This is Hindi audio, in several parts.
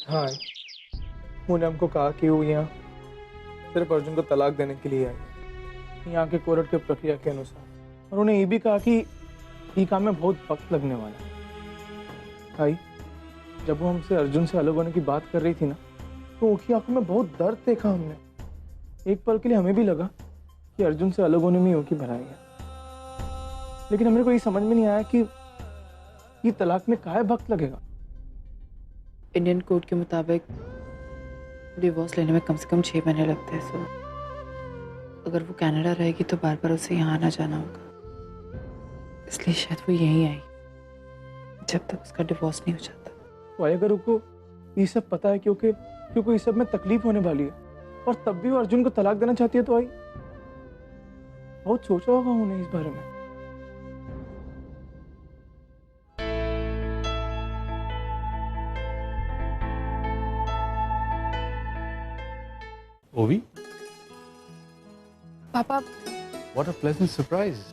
हाँ, उन्होंने हमको कहा कि वो यहाँ सिर्फ अर्जुन को तलाक देने के लिए आई, यहाँ के कोर्ट के प्रक्रिया के अनुसार। और उन्हें ये भी कहा कि ये काम में बहुत वक्त लगने वाला है। भाई, जब वो हमसे अर्जुन से अलग होने की बात कर रही थी ना, तो उसकी आंखों में बहुत दर्द देखा हमने। एक पल के लिए हमें भी लगा कि अर्जुन से अलग होने में ही भलाई है, लेकिन हमें को ये समझ में नहीं आया कि ये तलाक में काहे वक्त लगेगा। इंडियन कोड के मुताबिक डिवोर्स लेने में कम से कम 6 महीने लगते हैं। सो अगर वो कनाडा रहेगी तो बार बार उसे यहाँ आना जाना होगा, इसलिए शायद वो यहीं आई जब तक उसका डिवोर्स नहीं हो जाता। तो अगर उसको ये सब पता है क्योंकि इस सब में तकलीफ होने वाली है, और तब भी वो अर्जुन को तलाक देना चाहती है, तो आई बहुत सोचा होगा उन्हें इस बारे में। ओवी, पापा, व्हाट अ प्लेजेंट सरप्राइज।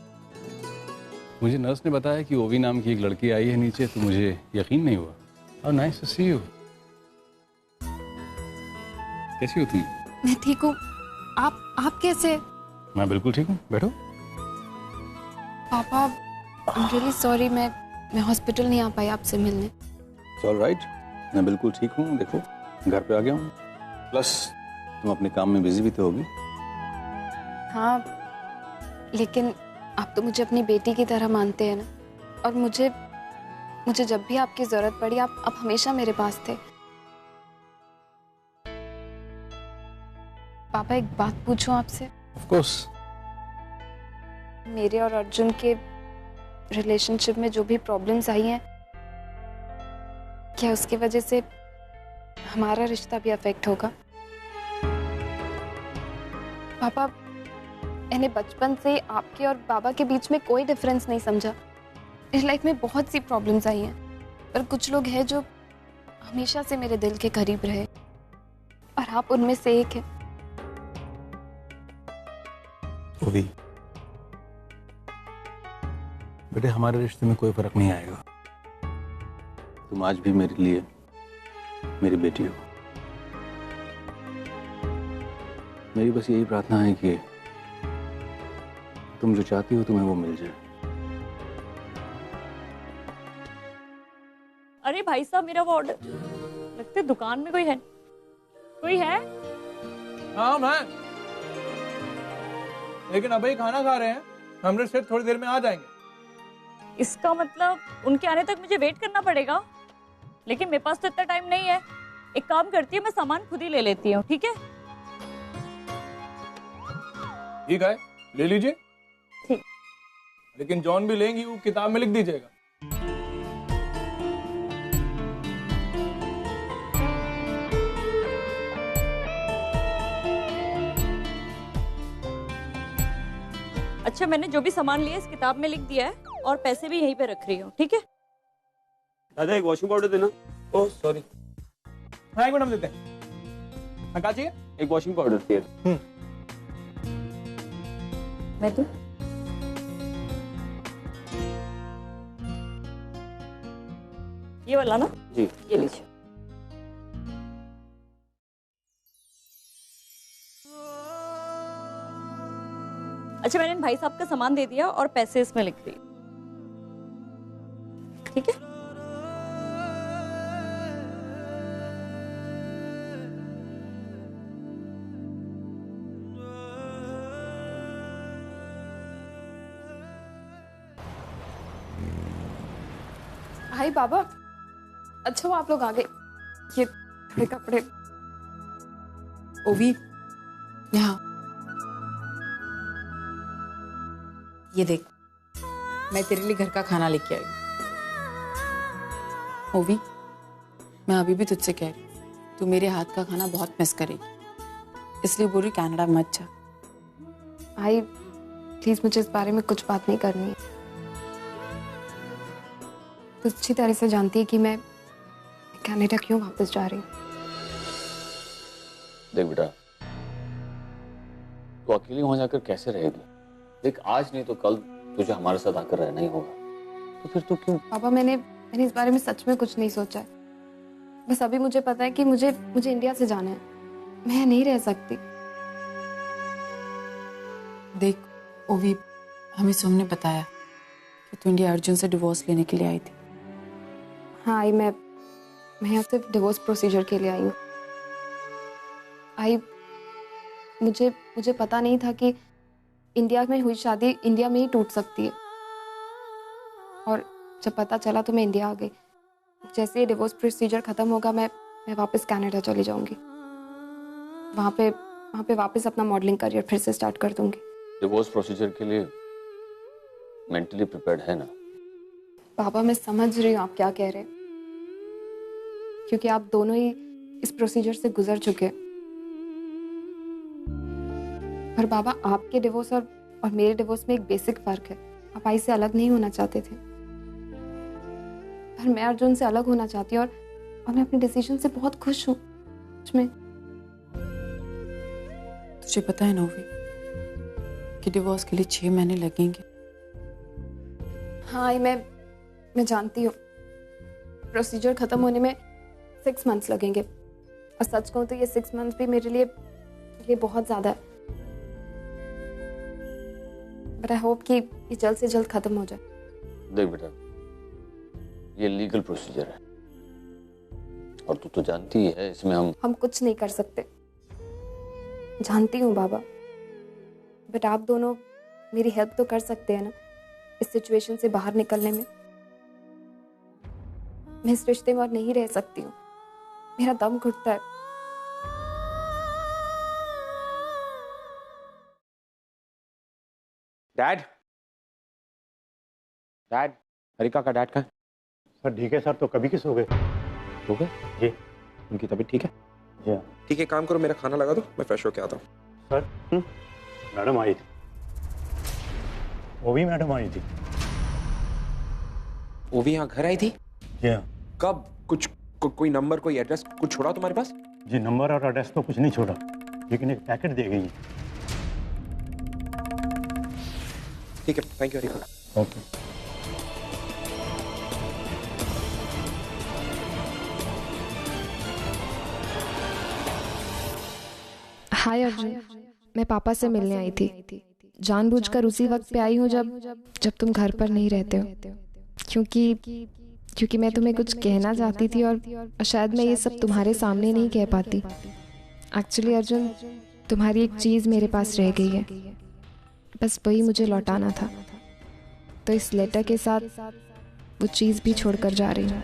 मुझे नर्स ने बताया कि ओवी नाम की एक लड़की आई है नीचे, तो मुझे यकीन नहीं हुआ। How nice to see you. कैसी हो तुम? मैं ठीक हूँ। आप कैसे? मैं बिल्कुल ठीक हूँ, बैठो। पापा, आई एम रियली सॉरी, मैं हॉस्पिटल नहीं आ पाई आपसे मिलने। इट्स ऑल राइट, मैं बिल्कुल ठीक हूँ। देखो, घर पे आ गया हूँ, प्लस तुम अपने काम में बिजी भी तो होगी। हाँ, लेकिन आप तो मुझे अपनी बेटी की तरह मानते हैं ना, और मुझे जब भी आपकी जरूरत पड़ी आप हमेशा मेरे पास थे। पापा, एक बात पूछूं आपसे? Of course. मेरे और अर्जुन के रिलेशनशिप में जो भी प्रॉब्लम्स आई हैं, क्या उसकी वजह से हमारा रिश्ता भी अफेक्ट होगा? पापा, मैंने बचपन से आपके और बाबा के बीच में कोई डिफरेंस नहीं समझा। इस लाइफ में बहुत सी प्रॉब्लम्स आई हैं, पर कुछ लोग हैं जो हमेशा से मेरे दिल के करीब रहे, और आप उनमें से एक हैं। ओवी, बेटे, हमारे रिश्ते में कोई फर्क नहीं आएगा। तुम आज भी मेरे लिए मेरी बेटी हो। मेरी बस यही प्रार्थना है कि तुम जो चाहती हो तुम्हें वो मिल जाए। अरे भाई साहब, मेरा वो ऑर्डर, लगता है दुकान में कोई है। कोई है? हाँ, मैं। लेकिन अभी खाना खा रहे हैं, हमरे सिर्फ थोड़ी देर में आ जाएंगे। इसका मतलब उनके आने तक मुझे वेट करना पड़ेगा, लेकिन मेरे पास तो इतना टाइम नहीं है। एक काम करती हूँ, मैं सामान खुद ही ले लेती हूँ, ठीक है? ठीक है, ले लीजिए। ठीक। लेकिन जॉन भी लेंगी, वो किताब में लिख दीजिएगा। अच्छा, मैंने जो भी सामान लिया इस किताब में लिख दिया है, और पैसे भी यहीं पे रख रही हूँ, ठीक है? दादा, एक वॉशिंग पाउडर देना। Oh sorry. हाँ, एक मिनट देते हैं। हाँ, क्या चाहिए? एक वॉशिंग पाउडर चाहिए। मैं तो ये वाला ना? जी, ये लीजिए। अच्छा, मैंने भाई साहब का सामान दे दिया और पैसे इसमें लिख दिए, ठीक है? हाय बाबा, अच्छा वो आप लोग आ गए। ये थोड़े कपड़े। ओवी, यहाँ ये देख, मैं तेरे लिए घर का खाना लेके आई। ओवी, मैं अभी भी तुझसे कह रही हूँ, तू मेरे हाथ का खाना बहुत मिस करेगी, इसलिए बोल रही कनाडा मत जा। भाई प्लीज, मुझे इस बारे में कुछ बात नहीं करनी है। तू अच्छी तरह से जानती है कि मैं कनाडा क्यों वापस जा रही हूँ। देख बेटा, तू अकेली वहां जाकर कैसे रहेगी? देख, आज नहीं तो कल तुझे हमारे साथ आकर रहना ही होगा, तो फिर तू क्यों? पापा, मैंने इस बारे में सच में कुछ नहीं सोचा है। बस अभी मुझे पता है कि मुझे मुझे इंडिया से जाना है। मैं नहीं रह सकती। देख ओवी, हमें सोम ने बताया कि तू इंडिया अर्जुन से डिवोर्स लेने के लिए आई थी। हाँ आई, मैं यहाँ सिर्फ डिवोर्स प्रोसीजर के लिए आई हूँ। आई, मुझे पता नहीं था कि इंडिया में हुई शादी इंडिया में ही टूट सकती है। और जब पता चला तो मैं इंडिया आ गई। जैसे ही डिवोर्स प्रोसीजर खत्म होगा मैं वापस कनाडा चली जाऊंगी। वहाँ पे वापस अपना मॉडलिंग करियर फिर से स्टार्ट कर दूंगी। डिवोर्स प्रोसीजर के लिए मेंटली प्रिपेयर्ड है ना? पापा मैं समझ रही हूँ आप क्या कह रहे हैं, क्योंकि आप दोनों ही इस प्रोसीजर से गुजर चुके हैं। पर बाबा, आपके डिवोर्स और मेरे डिवोर्स में एक बेसिक फर्क है। आप आई से अलग नहीं होना चाहते थे, पर मैं अर्जुन से अलग होना चाहती हूँ और मैं अपने डिसीजन से बहुत खुश हूँ। में तुझे पता है ना ओवी कि डिवोर्स के लिए 6 महीने लगेंगे। हाँ मैं जानती हूँ। प्रोसीजर खत्म होने में 6 मंथ्स लगेंगे, और सच कहूँ तो ये 6 मंथ्स भी मेरे लिए बहुत ज्यादा है। बट आई होप कि ये जल्द से जल्द खत्म हो जाए। देख बेटा, ये लीगल प्रोसीजर है और तू तो जानती ही है इसमें हम कुछ नहीं कर सकते। जानती हूँ बाबा, बट आप दोनों मेरी हेल्प तो कर सकते हैं ना इस सिचुएशन से बाहर निकलने में। मैं इस रिश्ते में और नहीं रह सकती हूँ। मेरा दम घुटता है। डैड, हरिका का डैड का है? सर ठीक है सर, तो कभी किस हो गए? हो गए जी। उनकी तबीयत ठीक है? जी हाँ। ठीक है, काम करो, मेरा खाना लगा दो, मैं फ्रेश होके आता हूँ। सर मैडम आई थी, वो भी मैडम आई थी। वो भी यहाँ घर आई थी? जी हाँ। कब? कोई नंबर, कोई एड्रेस कुछ छोड़ा तुम्हारे पास? जी नंबर और एड्रेस तो कुछ नहीं छोड़ा, लेकिन एक पैकेट दे गई। ठीक है, थैंक यू हरिका। ओके। हाय अर्जुन, मैं पापा से मिलने आई थी। जानबूझकर उसी वक्त पे आई हूँ जब तुम घर पर नहीं रहते हो, क्योंकि मैं तुम्हें कुछ कहना चाहती थी और शायद मैं ये सब तुम्हारे सामने नहीं कह पाती। एक्चुअली अर्जुन, तुम्हारी एक चीज़ मेरे पास रह गई है, बस वही मुझे लौटाना था। तो इस लेटर के साथ वो चीज़ भी छोड़कर जा रही हूँ।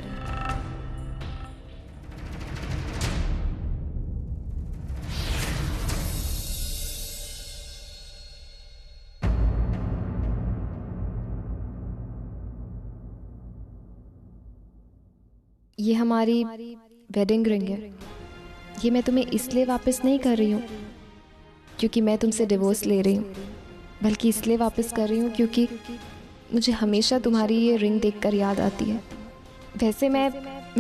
ये हमारी वेडिंग रिंग है। ये मैं तुम्हें इसलिए वापस नहीं कर रही हूँ क्योंकि मैं तुमसे डिवोर्स ले रही हूँ, बल्कि इसलिए वापस कर रही हूँ क्योंकि मुझे हमेशा तुम्हारी ये रिंग देखकर याद आती है। वैसे मैं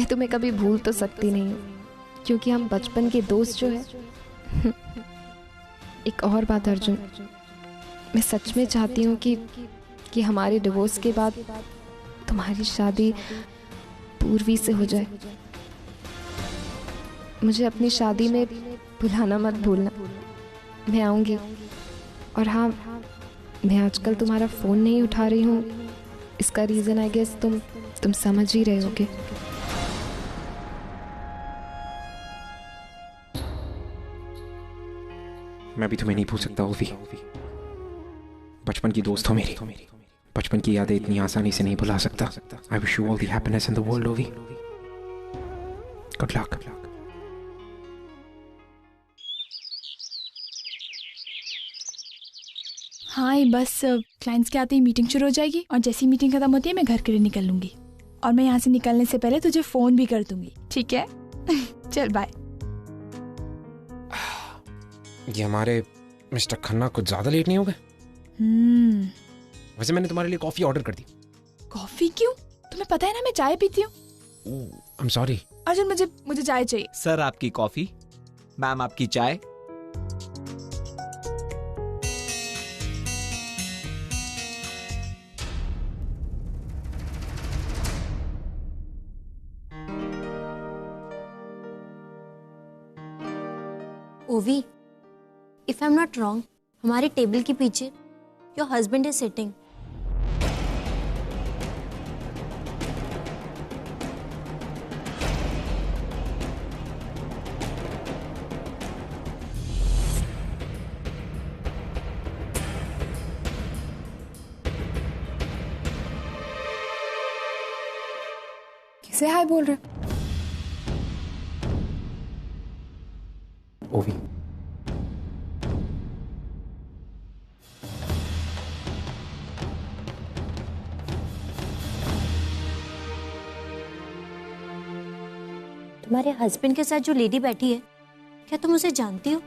तुम्हें कभी भूल तो सकती नहीं हूँ क्योंकि हम बचपन के दोस्त जो है। एक और बात अर्जुन, मैं सच में चाहती हूँ कि हमारे डिवोर्स के बाद तुम्हारी शादी पूर्वी से हो जाए। मुझे अपनी शादी में बुलाना मत भूलना, मैं आऊँगी। और हाँ, मैं आजकल तुम्हारा फ़ोन नहीं उठा रही हूँ, इसका रीज़न आई गेस तुम समझ ही रहे होगे। मैं भी तुम्हें नहीं भूल सकता ओवी। बचपन की दोस्त हो मेरी। बचपन की यादें इतनी आसानी से नहीं भुला सकता। I wish you all the happiness in the world ओवी। Good luck. हाँ, ये बस क्लाइंट्स के आते ही मीटिंग शुरू हो जाएगी और जैसी मीटिंग खत्म होती है मैं घर के लिए निकल लूंगी और मैं यहाँ से निकलने से पहले तुझे फोन भी कर दूंगी, ठीक है? चल बाय। ये हमारे मिस्टर खन्ना कुछ ज्यादा लेट नहीं हो गए? वैसे मैंने तुम्हारे लिए कॉफी ऑर्डर कर दी। कॉफी क्यों? तुम्हें पता है ना मैं चाय पीती हूँ। I am sorry. अर्जुन, मुझे चाय चाहिए। सर आपकी कॉफी, मैम आपकी चाय। ओवी, if I am not wrong, हमारे टेबल के पीछे योर हस्बैंड इज सिटिंग। किसे हाय बोल रहे हो? ओवी, तुम्हारे हस्बैंड के साथ जो लेडी बैठी है, क्या तुम उसे जानती हो?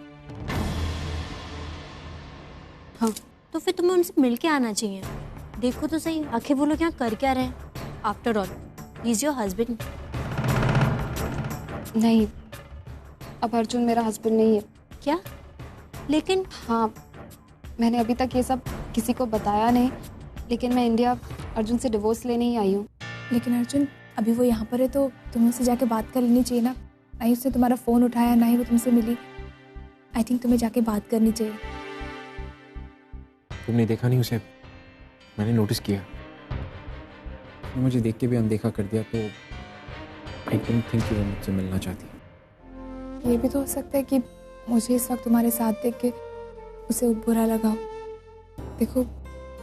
हाँ, तो फिर तुम्हें उनसे मिल के आना चाहिए। देखो तो सही, आखिर वो लोग यहाँ कर क्या रहे हैं? After all, he is your husband. नहीं, अब अर्जुन मेरा हस्बैंड नहीं है। क्या? लेकिन हाँ, मैंने अभी तक ये सब किसी को बताया नहीं, लेकिन मैं इंडिया अर्जुन से डिवोर्स लेने ही आई हूँ। लेकिन अर्जुन, अभी वो यहाँ पर है तो तुम्हें उससे जाके बात कर लेनी चाहिए ना। ना ही उसने तुम्हारा फ़ोन उठाया, ना ही वो तुमसे मिली। आई थिंक तुम्हें जाके बात करनी चाहिए। तुमने देखा नहीं उसे? मैंने नोटिस किया। मुझे देख के भी अनदेखा कर दिया, तो आई डोंट थिंक कि वो मुझसे मिलना चाहती। ये भी तो हो सकता है कि मुझे इस वक्त तुम्हारे साथ देख के उसे बुरा लगा हो। देखो,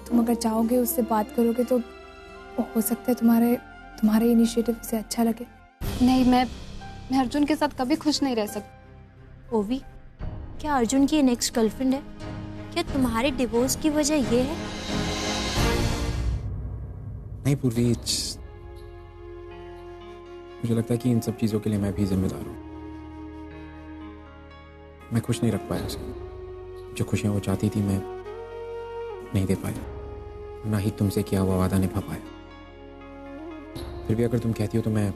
तुम अगर चाहोगे, उससे बात करोगे, तो हो सकता है तुम्हारे इनिशिएटिव उसे अच्छा लगे। नहीं, मैं अर्जुन के साथ कभी खुश नहीं रह सकती। ओवी, क्या अर्जुन की नेक्स्ट गर्लफ्रेंड है? क्या तुम्हारे डिवोर्स की वजह ये है? नहीं पूर्वी, मुझे लगता है कि इन सब चीज़ों के लिए मैं भी जिम्मेदार हूँ। मैं खुश नहीं रख पाया उसे। जो खुशियाँ वो चाहती थी मैं नहीं दे पाया, ना ही तुमसे किया हुआ वादा निभा पाया। फिर भी अगर तुम कहती हो तो मैं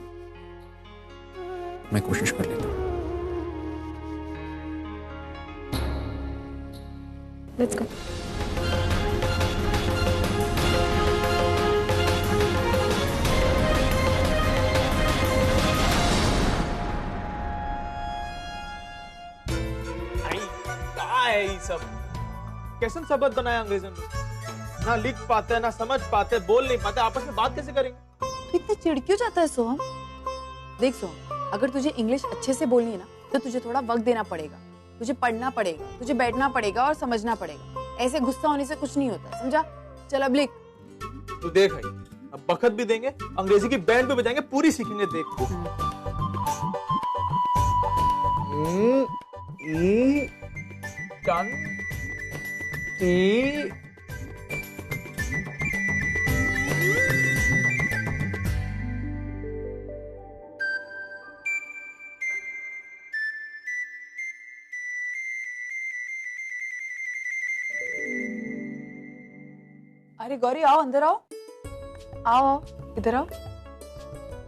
कोशिश कर लेता हूँ। Let's go. सब कैसे शब्द बनाया अंग्रेजों में? ना लिख पाते, ना समझ पाते, बोल नहीं पाते, आपस में बात कैसे करेंगे? तो इतना चिढ़ क्यों जाता है सोहम? देख सोहम, अगर तुझे इंग्लिश अच्छे से बोलनी है ना, तो तुझे थोड़ा वक्त देना पड़ेगा। तुझे पढ़ना पड़ेगा, तुझे बैठना पड़ेगा और समझना पड़ेगा। ऐसे गुस्सा होने से कुछ नहीं होता, समझा? चल अब लिख। तू देख भाई, अब बखत भी देंगे, अंग्रेजी की बैंड भी बजाएंगे, पूरी सीखेंगे। देख टन टी अरे गौरी, आओ, अंदर आओ। आओ, इधर आओ।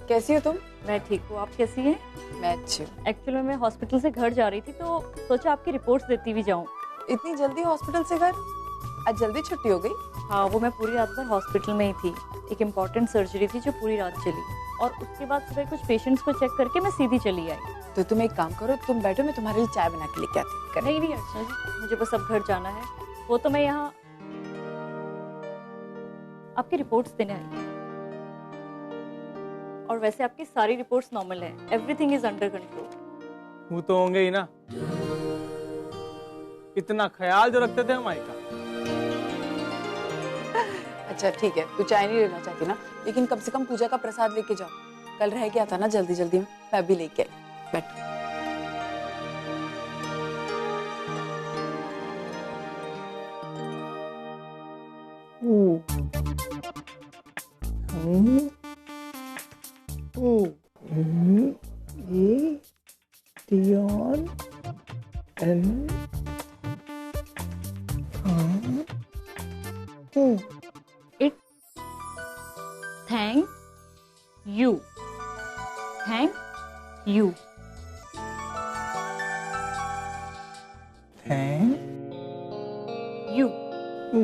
कैसी हो तुम? मैं ठीक हूँ, आप कैसी हैं? मैं अच्छी हूँ। एक्चुअली मैं हॉस्पिटल से घर जा रही थी तो सोचा आपकी रिपोर्ट्स देती हुई जाऊँ। इतनी जल्दी हॉस्पिटल से घर? आज जल्दी छुट्टी हो गई? हाँ, वो मैं पूरी रात भर हॉस्पिटल में ही थी। एक इम्पॉर्टेंट सर्जरी थी जो पूरी रात चली, और उसके बाद सुबह कुछ पेशेंट्स को चेक करके मैं सीधी चली आई। तो तुम एक काम करो, तुम बैठो, मैं तुम्हारे लिए चाय बना के लेके आती हूँ। नहीं नहीं अर्चना जी, मुझे बस अब घर जाना है। वो तो मैं यहाँ आपकी रिपोर्ट्स देने आई, और वैसे आपकी सारी रिपोर्ट्स नॉर्मल है। Everything is under control. वो तो होंगे ही ना, इतना ख्याल जो रखते थे हम आई का। अच्छा ठीक है, तू चाय नहीं लेना चाहती ना, लेकिन कम से कम पूजा का प्रसाद लेके जाओ। कल रह गया था ना जल्दी जल्दी में, मैं भी लेके आई। बैठो। Thank you. Thank you. Thank You. you.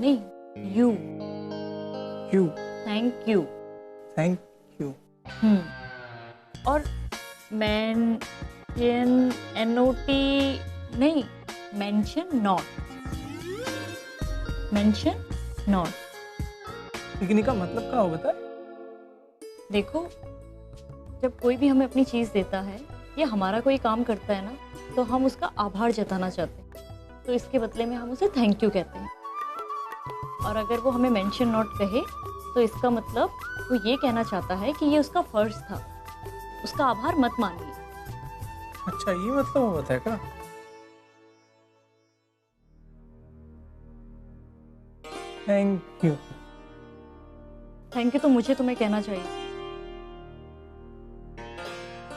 नहीं, you. You. Thank you. Thank you. और man NOT नहीं, मेंशन नॉट, मेंशन नॉट। लेकिन इसका मतलब क्या हो बता? देखो, जब कोई भी हमें अपनी चीज देता है या हमारा कोई काम करता है ना, तो हम उसका आभार जताना चाहते हैं, तो इसके बदले में हम उसे थैंक यू कहते हैं। और अगर वो हमें मेंशन नॉट कहे तो इसका मतलब वो ये कहना चाहता है कि ये उसका फर्ज था, उसका आभार मत मानिए। अच्छा, ये मतलब वो बता क्या? Thank you. थैंक यू तो मुझे तुम्हें कहना चाहिए।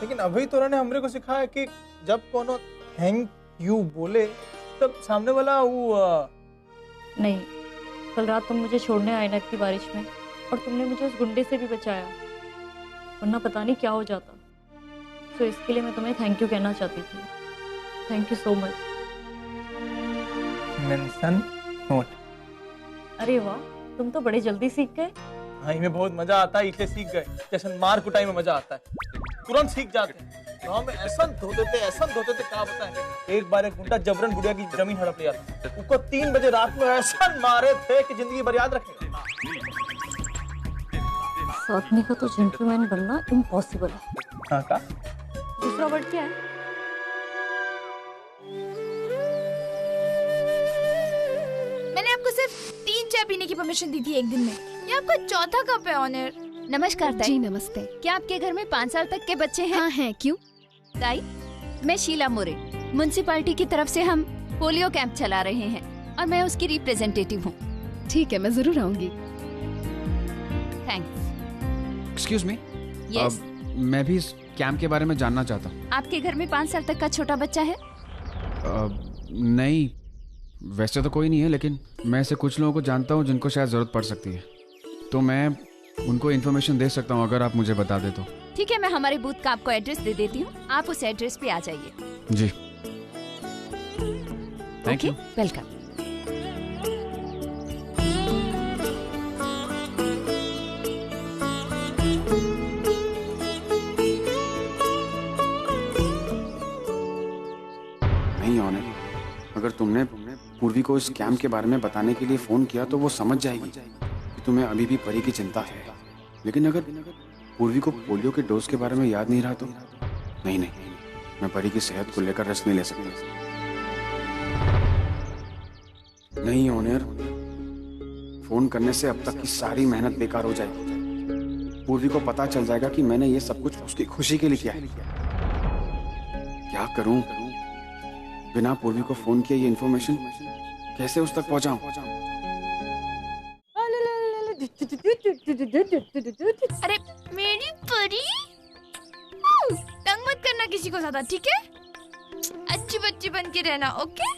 लेकिन अभी तो ने हमरे को सिखाया कि जब कोनो थैंक यू बोले तब सामने वाला वो नहीं, कल रात तुम मुझे छोड़ने आए ना इतनी बारिश में, और तुमने मुझे उस गुंडे से भी बचाया, वरना पता नहीं क्या हो जाता। तो इसके लिए मैं तुम्हें थैंक यू कहना चाहती थी। Thank you so much. Mention note. अरे वाह, तुम तो बड़े जल्दी सीख गए। हाँ, इनमें बहुत मजा आता है, इसे सीख गए। जैसे मार कुटाई में मजा आता है, तुरंत सीख जाते हैं। गाँव में ऐसा धो देते क्या बताएं। एक बार एक गुंडा जबरन गुड़िया की जमीन हड़प लिया था, उसको 3 बजे रात में ऐसा मारे थे कि जिंदगी भर याद रखेगा। साथनी का तो जेंटलमैन बनना इम्पॉसिबल है। हाँ का? दूसरा वर्ड क्या है? मैंने आपको सिर्फ 3 चाय पीने की परमिशन दी थी एक दिन में, ये आपका चौथा कप है ऑनर। नमस्कार ताई। जी नमस्ते। क्या आपके घर में 5 साल तक के बच्चे हैं? हाँ हैं, क्यों? ताई, मैं शीला मोरे, म्युनिसिपैलिटी की तरफ से हम पोलियो कैंप चला रहे हैं और मैं उसकी रिप्रेजेंटेटिव हूँ। ठीक है, मैं जरूर आऊंगी। थैंक्स। एक्सक्यूज मी, यस, मैं भी इस कैंप के बारे में जानना चाहता हूँ। आपके घर में 5 साल तक का छोटा बच्चा है? नहीं, वैसे तो कोई नहीं है, लेकिन मैं ऐसे कुछ लोगों को जानता हूँ जिनको शायद ज़रूरत पड़ सकती है, तो मैं उनको इन्फॉर्मेशन दे सकता हूँ अगर आप मुझे बता दे तो। ठीक है, मैं हमारे बूथ का आपको एड्रेस दे देती हूँ, आप उस एड्रेस पे आ जाइए। जी, थैंक यू। वेलकम। नहीं ऑनर, अगर तुमने पूर्वी को इस कैंप के बारे में बताने के लिए फोन किया तो वो समझ जाएगी कि तुम्हें अभी भी परी की चिंता है। लेकिन अगर पूर्वी को पोलियो के डोज के बारे में याद नहीं रहा तो नहीं, मैं परी की सेहत को लेकर रिस्क नहीं ले सकता। नहीं ऑनर, फोन करने से अब तक की सारी मेहनत बेकार हो जाएगी। पूर्वी को पता चल जाएगा कि मैंने ये सब कुछ उसकी खुशी के लिए किया है। क्या करूं? बिना पूर्वी को फोन किए ये इन्फॉर्मेशन कैसे उस तक पहुंचाऊं? अरे मेरी परी, तंग मत करना किसी को ज्यादा, ठीक है? अच्छी बच्ची बन के रहना, ओके?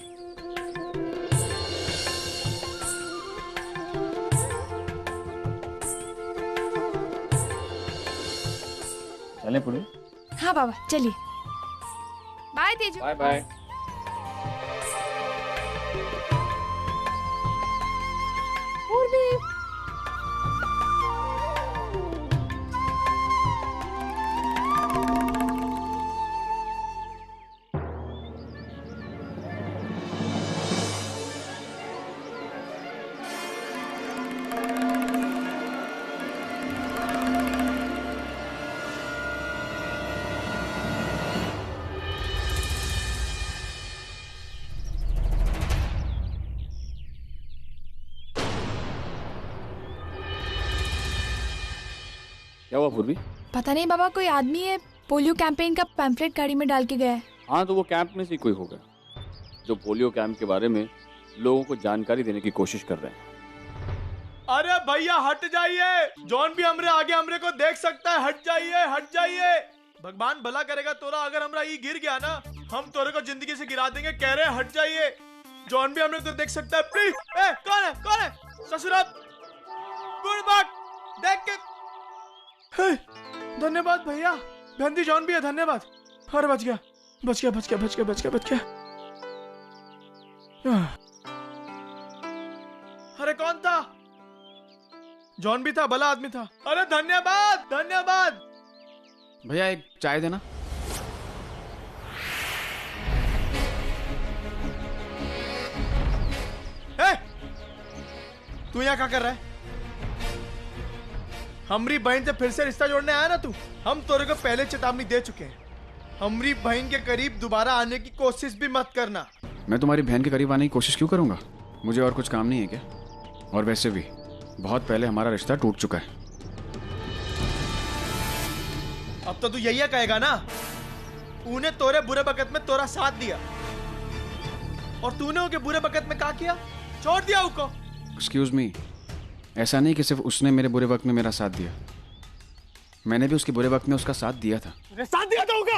चलें पूरी? हाँ बाबा, चलिए। बाय तेजू। Bye bye. क्या हुआ पूर्वी? पता नहीं बाबा, कोई आदमी है पोलियो कैंपेन का पैम्फलेट गाड़ी में डाल के गया है। हाँ, तो वो कैंप में से कोई होगा जो पोलियो कैंप के बारे में लोगों को जानकारी देने की कोशिश कर रहे हैं। अरे भैया हट जाइए, जॉन भी हमरे आगे हमरे को देख सकता है। हट जाइए, हट जाइए। भगवान भला करेगा तोरा, अगर हमरा ये गिर गया ना, हम तोरे को जिंदगी से गिरा देंगे। कह रहे हट जाइए, जॉन भी हमरे को देख सकता है। प्लीज। कौन है? ससुरा बुड़बक देख के। धन्यवाद भैया, बहनती जॉन भी है, धन्यवाद। अरे बच गया। अरे कौन था? जॉन भी था, भला आदमी था। अरे धन्यवाद। भैया एक चाय देना। तू यहाँ क्या कर रहा है? हमरी बहन से फिर से रिश्ता जोड़ने आया ना तू? हम तोरे को पहले चेतावनी दे चुके हैं, हमरी बहन के करीब दोबारा आने की कोशिश भी मत करना। मैं तुम्हारी बहन के करीब आने की कोशिश क्यों करूंगा? मुझे और कुछ काम नहीं है क्या? और वैसे भी बहुत पहले हमारा रिश्ता टूट चुका है। अब तो तू यही कहेगा ना, ऊने तोरे बुरे वक्त में तोरा साथ दिया और तूने उनके बुरे वक्त में क्या किया? छोड़ दिया उसको। एक्सक्यूज मी, ऐसा नहीं कि सिर्फ उसने मेरे बुरे वक्त में मेरा साथ दिया, मैंने भी उसके बुरे वक्त में उसका साथ दिया था। साथ दिया था होगा।